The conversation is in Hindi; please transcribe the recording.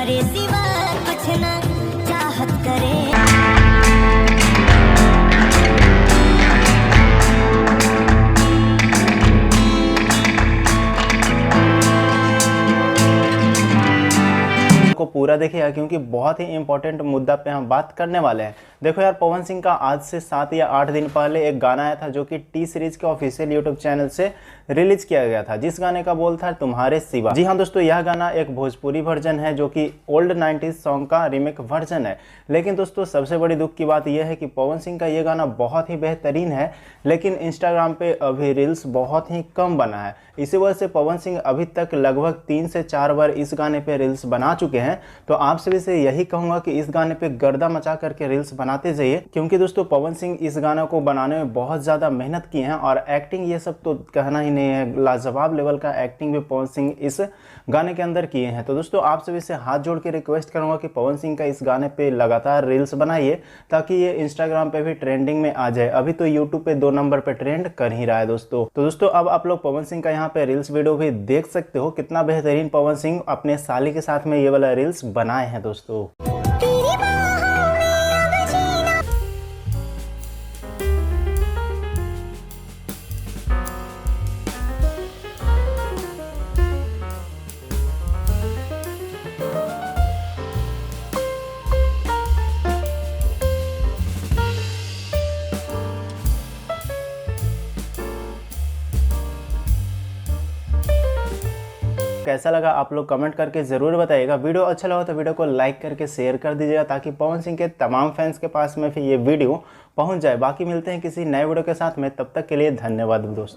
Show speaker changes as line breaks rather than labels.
तुम्हारे सिवा कुछ ना चाहत करे।
को पूरा देखिएगा क्योंकि बहुत ही इंपॉर्टेंट मुद्दा पे हम बात करने वाले हैं। देखो यार, पवन सिंह का आज से 7 या 8 दिन पहले एक गाना आया था जो कि टी सीरीज के ऑफिशियल यूट्यूब चैनल से रिलीज किया गया था, जिस गाने का बोल था तुम्हारे सिवा। जी हाँ दोस्तों, यह गाना एक भोजपुरी वर्जन है जो कि ओल्ड 90s सॉन्ग का रीमेक वर्जन है। लेकिन दोस्तों सबसे बड़ी दुख की बात यह है कि पवन सिंह का यह गाना बहुत ही बेहतरीन है, लेकिन इंस्टाग्राम पे अभी रील्स बहुत ही कम बना है। इसी वजह से पवन सिंह अभी तक लगभग 3 से 4 बार इस गाने पे रील्स बना चुके हैं। तो आप सभी से यही कहूंगा कि इस गाने पे गर्दा मचा करके रील्स बनाते जाइए, क्योंकि दोस्तों पवन सिंह इस गाना को बनाने में बहुत ज़्यादा मेहनत किए हैं और एक्टिंग ये सब तो कहना ही नहीं है, लाजवाब लेवल का एक्टिंग भी पवन सिंह इस गाने के अंदर किए हैं। तो दोस्तों आप सभी से हाथ जोड़ के रिक्वेस्ट करूंगा कि पवन सिंह का इस गाने पे लगातार रील्स बनाइए ताकि ये इंस्टाग्राम पे भी ट्रेंडिंग में आ जाए। अभी तो यूट्यूब पे 2 नंबर पे ट्रेंड कर ही रहा है दोस्तों। तो दोस्तों अब आप लोग पवन सिंह का यहाँ पे रील्स वीडियो भी देख सकते हो, कितना बेहतरीन पवन सिंह अपने साली के साथ में ये वाला रील्स बनाए हैं दोस्तों। कैसा लगा आप लोग कमेंट करके ज़रूर बताइएगा। वीडियो अच्छा लगा तो वीडियो को लाइक करके शेयर कर दीजिएगा ताकि पवन सिंह के तमाम फैंस के पास में भी ये वीडियो पहुंच जाए। बाकी मिलते हैं किसी नए वीडियो के साथ में, तब तक के लिए धन्यवाद दोस्तों।